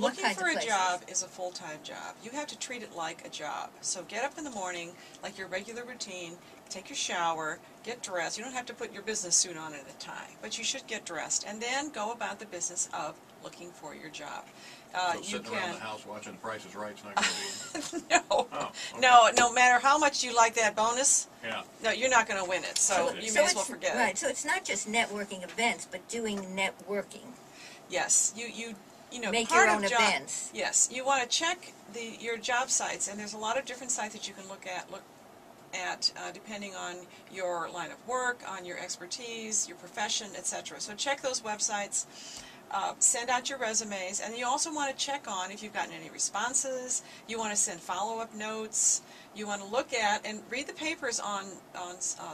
what Looking kinds for of a places? job is a full-time job. You have to treat it like a job. So get up in the morning, like your regular routine, take your shower, get dressed. You don't have to put your business suit on and a tie, but you should get dressed, and then go about the business of looking for your job. So sitting around the house watching The Price is Right's not going to be... No. Oh, okay. No matter how much you like that bonus, Yeah. no, you're not going to win it, so Okay. you may as well forget Right, it. so it's not just networking events, but doing networking. Yes, you know, Make part your of own job, events. Yes, you want to check your job sites, and there's a lot of different sites that you can look at depending on your line of work, on your expertise, your profession, etc. So check those websites, send out your resumes, and you also want to check on if you've gotten any responses. You want to send follow-up notes. You want to look at and read the papers on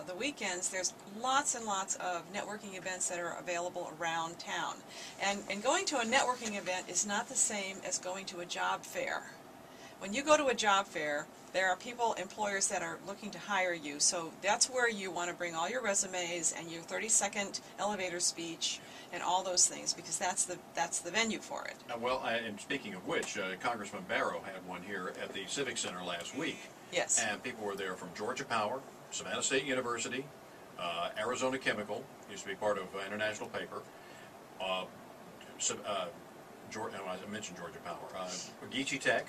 the weekends. There's lots and lots of networking events that are available around town. And going to a networking event is not the same as going to a job fair. When you go to a job fair, there are employers that are looking to hire you, so that's where you want to bring all your resumes and your 30-second elevator speech and all those things, because that's the venue for it. Well, and speaking of which, Congressman Barrow had one here at the Civic Center last week. Yes. And people were there from Georgia Power, Savannah State University, Arizona Chemical, used to be part of International Paper, I mentioned Georgia Power, Geechee Tech,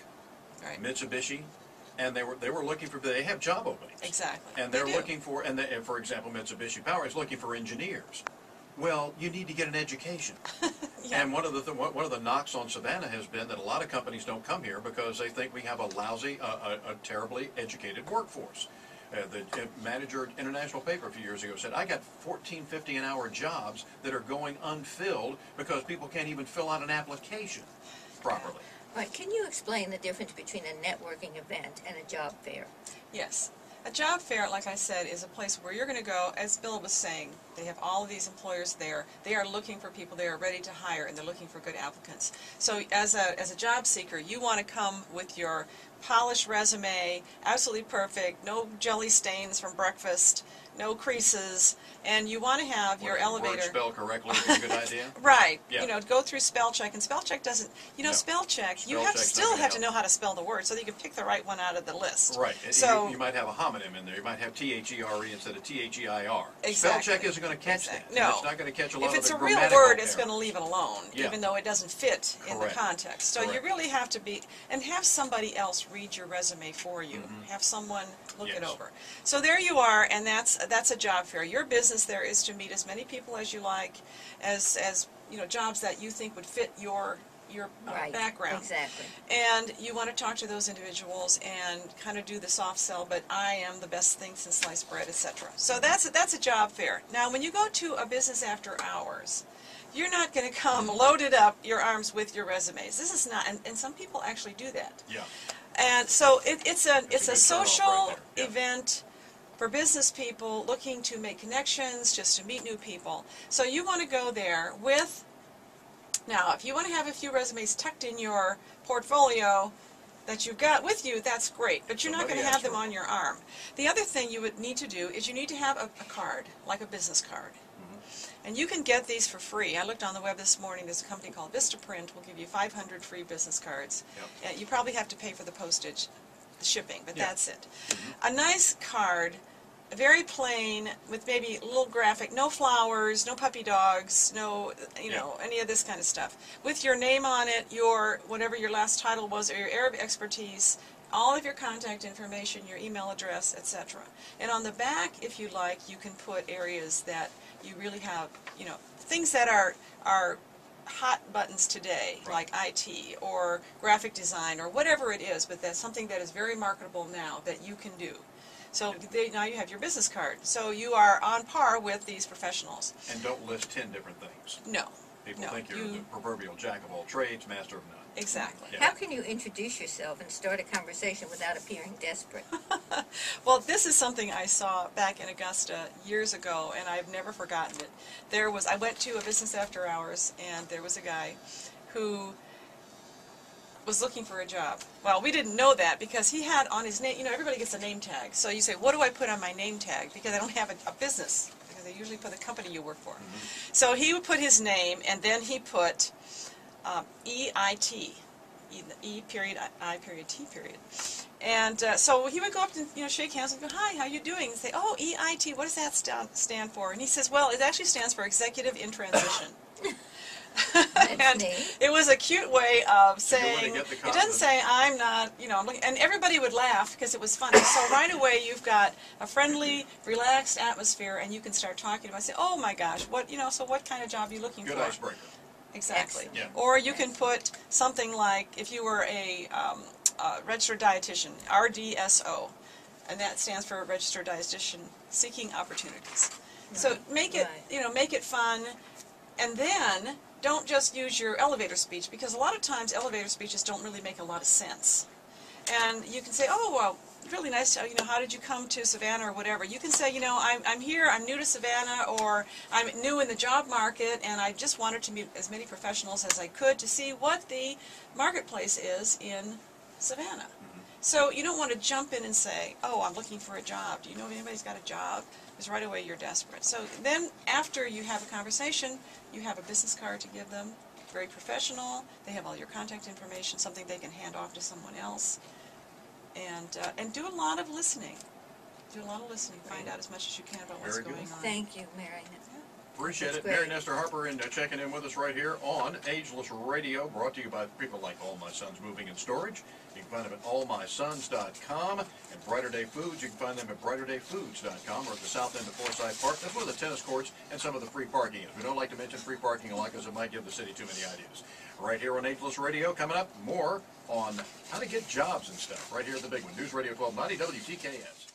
Right. Mitsubishi, and they were looking for, they have job openings. Exactly. And they're looking for, and for example, Mitsubishi Power is looking for engineers. Well, you need to get an education. Yeah. And one of the knocks on Savannah has been that a lot of companies don't come here because they think we have a lousy, a terribly educated workforce. The manager at International Paper a few years ago said, I got $14.50 an hour jobs that are going unfilled because people can't even fill out an application properly. All right, can you explain the difference between a networking event and a job fair? Yes. A job fair, like I said, is a place where you're going to go, as Bill was saying, they have all of these employers there. They are looking for people. They are ready to hire, and they're looking for good applicants. So as a job seeker, you want to come with your polished resume, absolutely perfect, no jelly stains from breakfast, no creases, and you want to have your elevator. Word spelled correctly is a good idea. Right. Yeah. You know, go through spell check, and spell check doesn't, No. spell check, you Spell have to check's still not have gonna to know how to spell the word so that you can pick the right one out of the list. Right. So you might have a homonym in there. You might have T-H-E-R-E instead of T-H-E-I-R. Exactly. Spell check isn't going to catch that. Exactly. No. It's not going to catch a lot if of it's the a real grammatical word, it's errors. going to leave it alone, Yeah. even though it doesn't fit in the Correct. context. So you Correct. really have to be, and have somebody else read your resume for you. Have someone look it Yes. over. So there you are, and that's a job fair. Your business there is to meet as many people as you like, as jobs that you think would fit your Right, background. exactly. And you want to talk to those individuals and kind of do the soft sell, but I am the best thing since sliced bread, etc. So that's a job fair. Now, when you go to a business after hours, you're not going to come loaded up your arms with your resumes. This is not, and some people actually do that. Yeah. And so it's a good turnoff social right there. Yeah. event for business people looking to make connections, just to meet new people. So you want to go there with. Now, if you want to have a few resumes tucked in your portfolio that you've got with you, that's great, but you're not Somebody going to have asked them for on your arm. The other thing you would need to do is you need to have a card, like a business card. And you can get these for free. I looked on the web this morning. There's a company called Vistaprint will give you 500 free business cards. Yep. You probably have to pay for the postage, the shipping, but Yeah. that's it. A nice card, very plain, with maybe a little graphic, no flowers, no puppy dogs, no, any of this kind of stuff. With your name on it, whatever your last title was, or your area of expertise, all of your contact information, your email address, etc. And on the back, if you like, you can put areas that you really have, things that are hot buttons today, Right. like IT or graphic design or whatever it is, but that's something that is very marketable now that you can do. So now you have your business card. So you are on par with these professionals. And don't list 10 different things. No. People No, think you're you- the proverbial jack of all trades, master of none. Exactly. Yeah. How can you introduce yourself and start a conversation without appearing desperate? Well, this is something I saw back in Augusta years ago, and I've never forgotten it. I went to a business after hours, and there was a guy who was looking for a job. Well, we didn't know that because he had on his name, everybody gets a name tag. So you say, what do I put on my name tag? Because I don't have a business, because they usually put the company you work for. So he would put his name, and then he put EIT, E period, I period, T period. And so he would go up and shake hands and go, "Hi, how you doing?" And say, "Oh, EIT, what does that stand for?" And he says, "Well, it actually stands for Executive in Transition." And neat. it was a cute way of saying, get the it doesn't say I'm not, I'm looking, and everybody would laugh because it was funny. So right away you've got a friendly, relaxed atmosphere, and you can start talking about, say, "Oh my gosh, so what kind of job are you looking Good for?" icebreaker. Exactly. Excellent. Yeah. Or you can put something like, if you were a registered dietitian, RDSO, and that stands for Registered Dietitian Seeking Opportunities. So make it, Right. make it fun, and then don't just use your elevator speech, because a lot of times elevator speeches don't really make a lot of sense. And you can say, "Oh, well, really nice, how did you come to Savannah," or whatever. You can say, I'm here, I'm new to Savannah, or I'm new in the job market, and I just wanted to meet as many professionals as I could to see what the marketplace is in Savannah. So you don't want to jump in and say, "Oh, I'm looking for a job. Do you know if anybody's got a job?" Because right away you're desperate. So then after you have a conversation, you have a business card to give them, very professional. They have all your contact information, something they can hand off to someone else. And do a lot of listening. Do a lot of listening. Find out as much as you can about what's Very good. going on. Thank you, Mary. Appreciate That's it. great. Mary Nestor Harper and checking in with us right here on Ageless Radio, brought to you by people like All My Sons Moving and Storage. You can find them at allmysons.com. And Brighter Day Foods, you can find them at brighterdayfoods.com, or at the south end of Forsyth Park. That's where the tennis courts and some of the free parking is. We don't like to mention free parking a lot because it might give the city too many ideas. Right here on Ageless Radio, coming up, more on how to get jobs and stuff. Right here at the big one, News Radio 1290 WTKS.